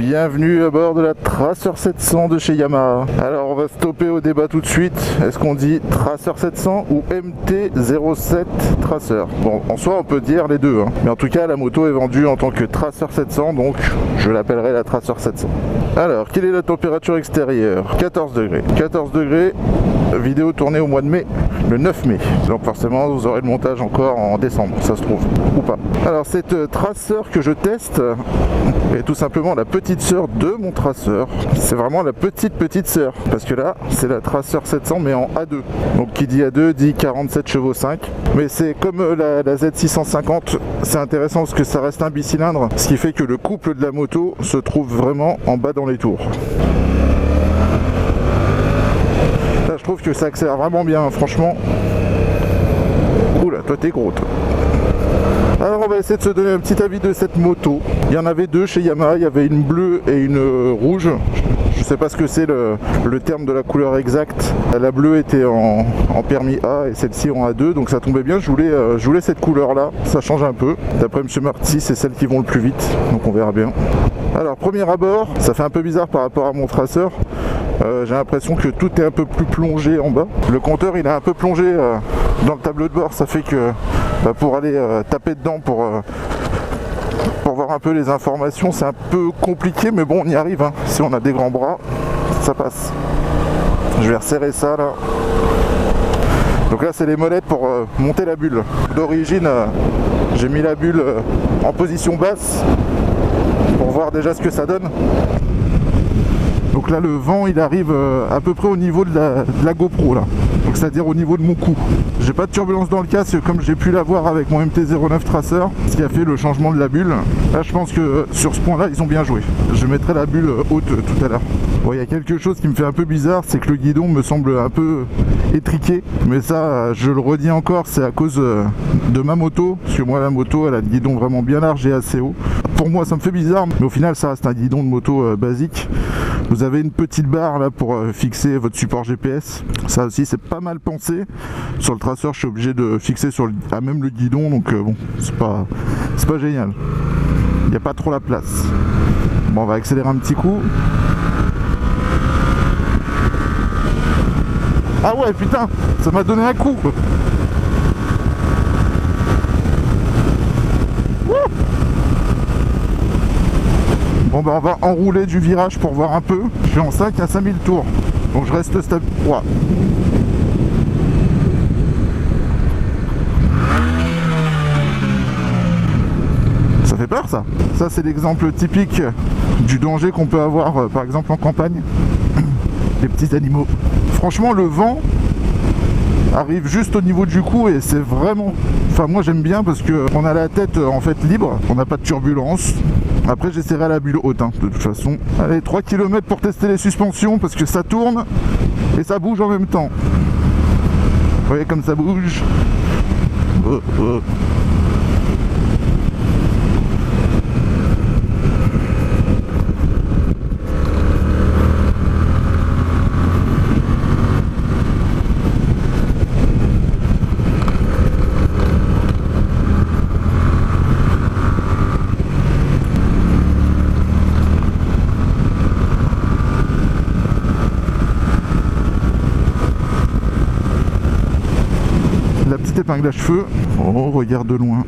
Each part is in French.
Bienvenue à bord de la Tracer 700 de chez Yamaha. Alors on va stopper au débat tout de suite. Est-ce qu'on dit Tracer 700 ou MT-07 Tracer? Bon, en soi on peut dire les deux, hein. Mais en tout cas la moto est vendue en tant que Tracer 700, donc je l'appellerai la Tracer 700. Alors, quelle est la température extérieure? 14 degrés. 14 degrés, vidéo tournée au mois de mai, le 9 mai. Donc forcément vous aurez le montage encore en décembre, ça se trouve, ou pas. Alors cette Tracer que je teste est tout simplement la petite sœur de mon Tracer. C'est vraiment la petite sœur, parce que là c'est la Tracer 700 mais en A2. Donc qui dit A2 dit 47 chevaux 5. Mais c'est comme la Z650, c'est intéressant parce que ça reste un bicylindre, ce qui fait que le couple de la moto se trouve vraiment en bas dans les tours. Là je trouve que ça accélère vraiment bien, franchement. Oula, toi t'es gros toi. Alors on va essayer de se donner un petit avis de cette moto. Il y en avait deux chez Yamaha, il y avait une bleue et une rouge. Je sais pas ce que c'est le terme de la couleur exacte. La bleue était en permis A et celle-ci en A2, donc ça tombait bien. Je voulais cette couleur là, ça change un peu. D'après M. Marty, c'est celles qui vont le plus vite, donc on verra bien. Alors premier abord, ça fait un peu bizarre par rapport à mon Tracer. J'ai l'impression que tout est un peu plus plongé en bas. Le compteur il est un peu plongé dans le tableau de bord, ça fait que pour aller taper dedans pour voir un peu les informations c'est un peu compliqué, mais bon on y arrive, hein. Si on a des grands bras ça passe. Je vais resserrer ça là. Donc là c'est les molettes pour monter la bulle. D'origine j'ai mis la bulle en position basse pour voir déjà ce que ça donne. Donc là le vent il arrive à peu près au niveau de la GoPro là, donc c'est-à-dire au niveau de mon cou. J'ai pas de turbulence dans le casque comme j'ai pu l'avoir avec mon MT-09 Tracer, ce qui a fait le changement de la bulle. Là je pense que sur ce point là ils ont bien joué. Je mettrai la bulle haute tout à l'heure. Bon, il y a quelque chose qui me fait un peu bizarre, c'est que le guidon me semble un peu étriqué, mais ça je le redis encore, c'est à cause de ma moto, parce que moi la moto elle a le guidon vraiment bien large et assez haut. Pour moi ça me fait bizarre, mais au final ça reste un guidon de moto basique. Vous avez une petite barre là pour fixer votre support GPS, ça aussi c'est pas mal pensé. Sur le Tracer je suis obligé de fixer à même le guidon, donc bon c'est pas génial, il n'y a pas trop la place. Bon on va accélérer un petit coup. Ah ouais putain, ça m'a donné un coup. Bon bah on va enrouler du virage pour voir un peu. Je suis en 5 à 5000 tours, donc je reste stable. Ouais. Ça fait peur ça. Ça c'est l'exemple typique du danger qu'on peut avoir par exemple en campagne. Les petits animaux. Franchement le vent arrive juste au niveau du cou et c'est vraiment... Enfin moi j'aime bien parce que on a la tête en fait libre, on n'a pas de turbulence. Après j'essaierai la bulle haute hein, de toute façon. Allez 3 km pour tester les suspensions parce que ça tourne et ça bouge en même temps. Vous voyez comme ça bouge. Épingle à cheveux. Oh, regarde de loin.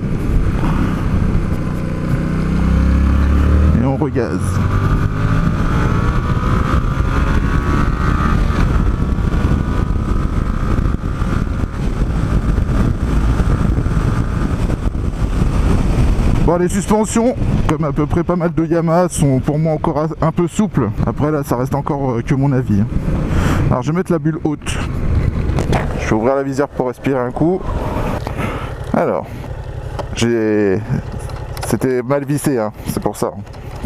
Et on regaze. Bon, les suspensions, comme à peu près pas mal de Yamaha, sont pour moi encore un peu souples. Après là, ça reste encore que mon avis. Alors je vais mettre la bulle haute. Je vais ouvrir la visière pour respirer un coup. Alors, c'était mal vissé, hein. C'est pour ça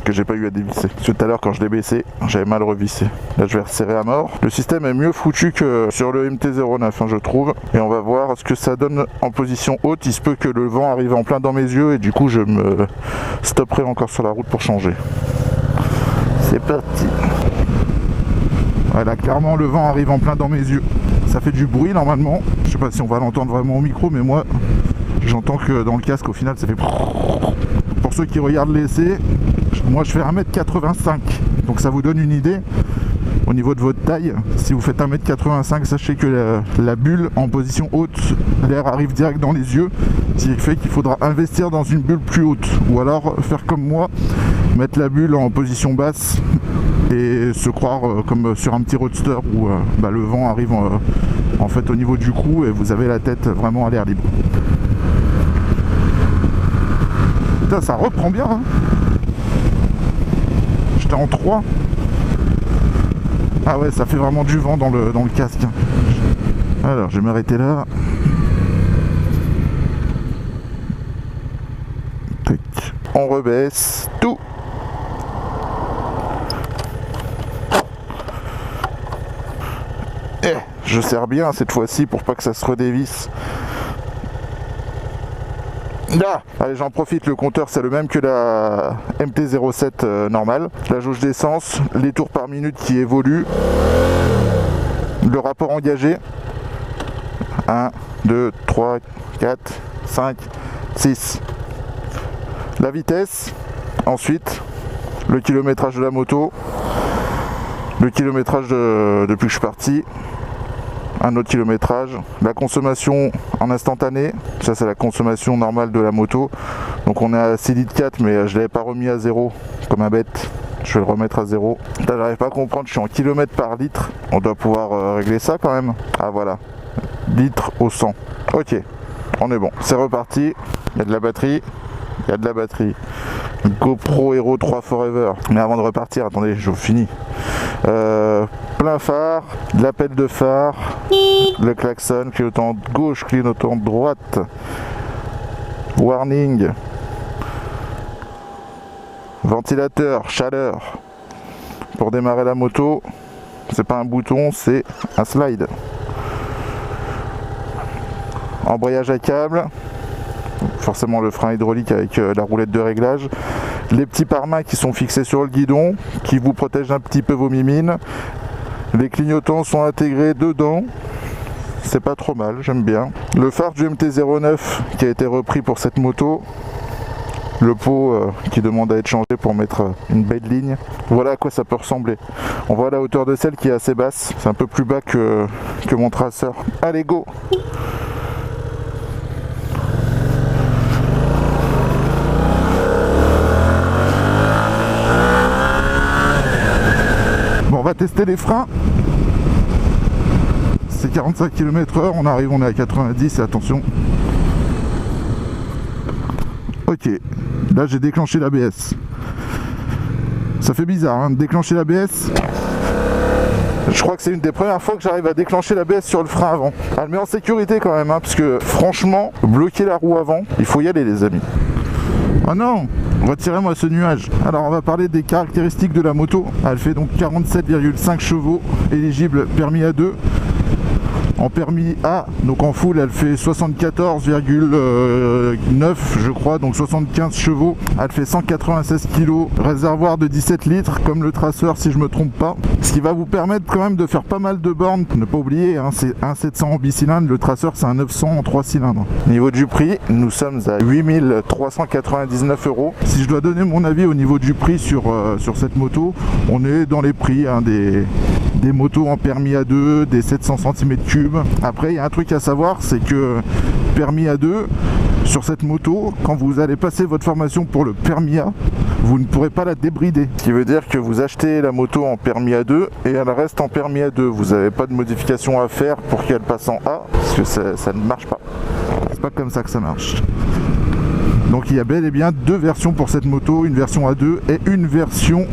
que j'ai pas eu à dévisser. Parce que tout à l'heure quand je l'ai baissé, j'avais mal revissé. Là je vais resserrer à mort. Le système est mieux foutu que sur le MT-09 hein, je trouve. Et on va voir ce que ça donne en position haute. Il se peut que le vent arrive en plein dans mes yeux et du coup je me stopperai encore sur la route pour changer. C'est parti. Voilà, clairement le vent arrive en plein dans mes yeux. Ça fait du bruit normalement. Je sais pas si on va l'entendre vraiment au micro, mais moi j'entends que dans le casque au final ça fait... Pour ceux qui regardent l'essai, Moi je fais 1m85, donc ça vous donne une idée au niveau de votre taille. Si vous faites 1m85, sachez que la bulle en position haute, l'air arrive direct dans les yeux, ce qui fait qu'il faudra investir dans une bulle plus haute, ou alors faire comme moi, mettre la bulle en position basse et se croire comme sur un petit roadster où le vent arrive en fait au niveau du cou et vous avez la tête vraiment à l'air libre. Putain, ça reprend bien hein. J'étais en 3. Ah ouais, ça fait vraiment du vent dans le casque. Alors je vais m'arrêter là. Tac. On rebaisse tout. Je serre bien cette fois-ci pour pas que ça se redévisse. Là, allez, j'en profite, le compteur c'est le même que la MT-07 normale. La jauge d'essence, les tours par minute qui évoluent, le rapport engagé. 1, 2, 3, 4, 5, 6. La vitesse, ensuite le kilométrage de la moto, le kilométrage depuis que je suis parti. Un autre kilométrage, la consommation en instantané, ça c'est la consommation normale de la moto, donc on est à 6 litres 4 mais je l'avais pas remis à 0 comme un bête, je vais le remettre à 0. Là j'arrive pas à comprendre, je suis en kilomètres par litre, on doit pouvoir régler ça quand même. Ah voilà, litre au 100, ok, on est bon, c'est reparti, il y a de la batterie, GoPro Hero 3 Forever. Mais avant de repartir, attendez, je finis. Plein phare, l'appel de phare, le klaxon, clignotant gauche, clignotant droite, warning, ventilateur, chaleur. Pour démarrer la moto, c'est pas un bouton, c'est un slide. Embrayage à câble, forcément le frein hydraulique avec la roulette de réglage. Les petits pare-mains qui sont fixés sur le guidon, qui vous protègent un petit peu vos mimines. Les clignotants sont intégrés dedans, c'est pas trop mal, j'aime bien. Le phare du MT-09 qui a été repris pour cette moto. Le pot qui demande à être changé pour mettre une belle ligne. Voilà à quoi ça peut ressembler. On voit la hauteur de selle qui est assez basse, c'est un peu plus bas que mon traceur. Allez go! On va tester les freins. C'est 45 km/h, on est à 90 et attention. Ok, là j'ai déclenché l'ABS. Ça fait bizarre hein, de déclencher l'ABS. Je crois que c'est une des premières fois que j'arrive à déclencher l'ABS sur le frein avant. Elle met en sécurité quand même, hein, parce que franchement, bloquer la roue avant, il faut y aller les amis. Ah non, retirez-moi ce nuage. Alors on va parler des caractéristiques de la moto. Elle fait donc 47,5 chevaux, éligible permis A2. En permis A, donc en full, elle fait 74,9 je crois, donc 75 chevaux. Elle fait 196 kg, réservoir de 17 litres comme le traceur si je me trompe pas. Ce qui va vous permettre quand même de faire pas mal de bornes. Ne pas oublier, hein, c'est un 700 en bicylindre, le traceur c'est un 900 en 3 cylindres. Niveau du prix, nous sommes à 8399 €. Si je dois donner mon avis au niveau du prix sur cette moto, on est dans les prix hein, des motos en permis A2, des 700 cm3. Après il y a un truc à savoir, c'est que permis A2 sur cette moto, quand vous allez passer votre formation pour le permis A, vous ne pourrez pas la débrider. Ce qui veut dire que vous achetez la moto en permis A2 et elle reste en permis A2. Vous n'avez pas de modification à faire pour qu'elle passe en A, parce que ça ne marche pas. C'est pas comme ça que ça marche. Donc il y a bel et bien deux versions pour cette moto, une version A2 et une version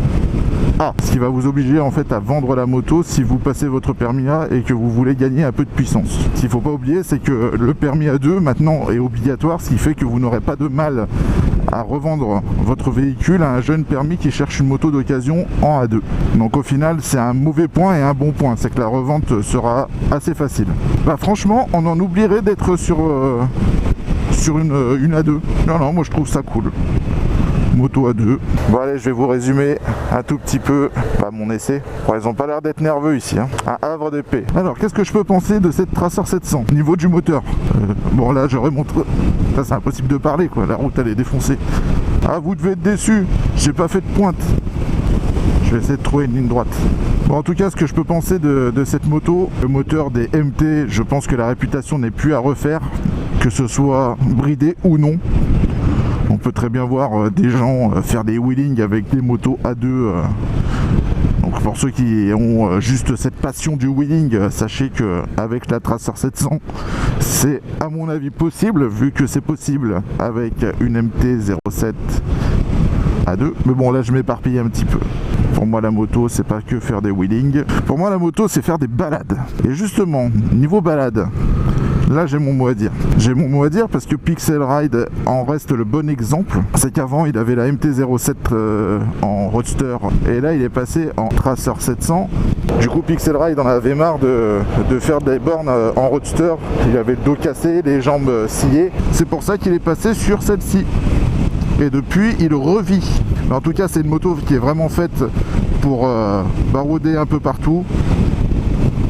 A, ce qui va vous obliger en fait à vendre la moto si vous passez votre permis A et que vous voulez gagner un peu de puissance. Ce qu'il ne faut pas oublier, c'est que le permis A2 maintenant est obligatoire, ce qui fait que vous n'aurez pas de mal à revendre votre véhicule à un jeune permis qui cherche une moto d'occasion en A2. Donc au final c'est un mauvais point et un bon point, c'est que la revente sera assez facile. Bah franchement on en oublierait d'être sur une A2. Non, moi je trouve ça cool. moto à deux. Bon allez, je vais vous résumer un tout petit peu mon essai. Bon, ils ont pas l'air d'être nerveux ici, hein. Un havre de paix. Alors, qu'est-ce que je peux penser de cette Tracer 700 niveau du moteur? Bon là, j'aurais montré... Ça, c'est impossible de parler, quoi. La route, elle est défoncée. Ah, vous devez être déçus. J'ai pas fait de pointe. Je vais essayer de trouver une ligne droite. Bon, en tout cas, ce que je peux penser de cette moto, le moteur des MT, je pense que la réputation n'est plus à refaire, que ce soit bridé ou non. On peut très bien voir des gens faire des wheelings avec des motos A2. Donc pour ceux qui ont juste cette passion du wheeling, sachez que avec la Tracer 700, c'est à mon avis possible, vu que c'est possible avec une MT-07 A2. Mais bon, là je m'éparpille un petit peu. Pour moi, la moto, c'est pas que faire des wheelings. Pour moi, la moto, c'est faire des balades. Et justement, niveau balade, là, j'ai mon mot à dire. J'ai mon mot à dire parce que Pixel Ride en reste le bon exemple. C'est qu'avant, il avait la MT-07 en roadster. Et là, il est passé en Tracer 700. Du coup, Pixel Ride en avait marre de faire des bornes en roadster. Il avait le dos cassé, les jambes sciées. C'est pour ça qu'il est passé sur celle-ci. Et depuis, il revit. Mais en tout cas, c'est une moto qui est vraiment faite pour barouder un peu partout.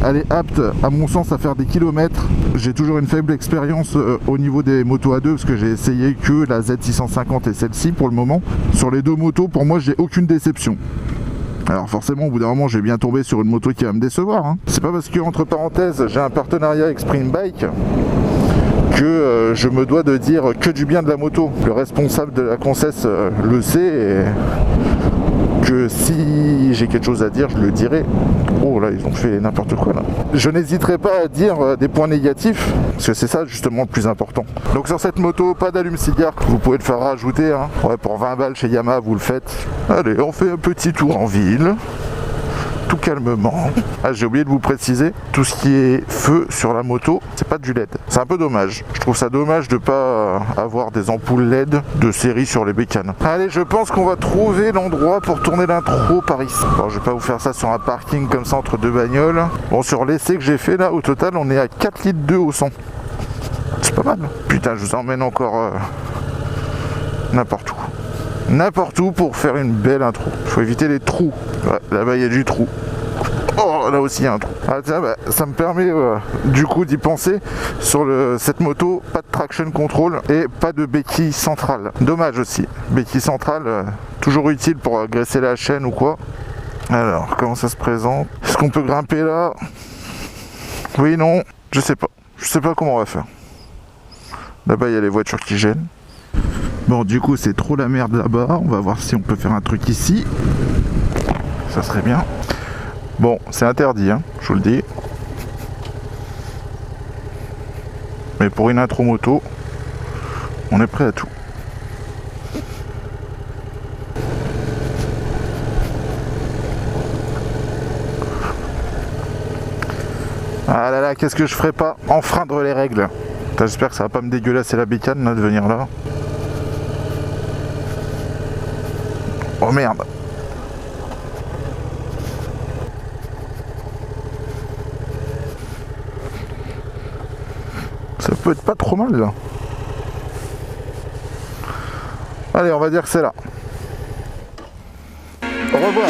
Elle est apte, à mon sens, à faire des kilomètres. J'ai toujours une faible expérience au niveau des motos A2 parce que j'ai essayé que la Z650 et celle-ci pour le moment. Sur les deux motos, pour moi, j'ai aucune déception. Alors forcément, au bout d'un moment, j'ai bien tombé sur une moto qui va me décevoir, hein. C'est pas parce que, entre parenthèses, j'ai un partenariat avec Spring Bike que je me dois de dire que du bien de la moto. Le responsable de la concesse le sait et que si j'ai quelque chose à dire, je le dirai. Oh là, ils ont fait n'importe quoi là. Je n'hésiterai pas à dire des points négatifs, parce que c'est ça justement le plus important. Donc sur cette moto, pas d'allume-cigare, vous pouvez le faire rajouter, hein. Ouais, pour 20 balles chez Yamaha, vous le faites. Allez, on fait un petit tour en ville. Tout calmement. Ah, j'ai oublié de vous préciser, tout ce qui est feu sur la moto, c'est pas du LED. C'est un peu dommage. Je trouve ça dommage de pas avoir des ampoules LED de série sur les bécanes. Allez, je pense qu'on va trouver l'endroit pour tourner l'intro par ici. Bon, je vais pas vous faire ça sur un parking comme ça entre deux bagnoles. Bon, sur l'essai que j'ai fait là, au total, on est à 4 litres 2 au 100. C'est pas mal. Putain, je vous emmène encore n'importe où. N'importe où pour faire une belle intro. Faut éviter les trous. Ouais, là-bas il y a du trou. Oh, là aussi il y a un trou. Ah, tiens, bah, ça me permet du coup d'y penser. Sur cette moto, pas de traction control et pas de béquille centrale. Dommage aussi. Béquille centrale, toujours utile pour graisser la chaîne ou quoi. Alors, comment ça se présente? Est-ce qu'on peut grimper là? Oui, non, je sais pas. Je sais pas comment on va faire. Là-bas il y a les voitures qui gênent. Bon, du coup, c'est trop la merde là-bas. On va voir si on peut faire un truc ici. Ça serait bien. Bon, c'est interdit, hein, je vous le dis. Mais pour une intro moto, on est prêt à tout. Ah là là, qu'est-ce que je ferais pas? Enfreindre les règles. J'espère que ça va pas me dégueulasser la bécane là, de venir là. Oh merde. Ça peut être pas trop mal là. Allez, on va dire que c'est là. Au revoir.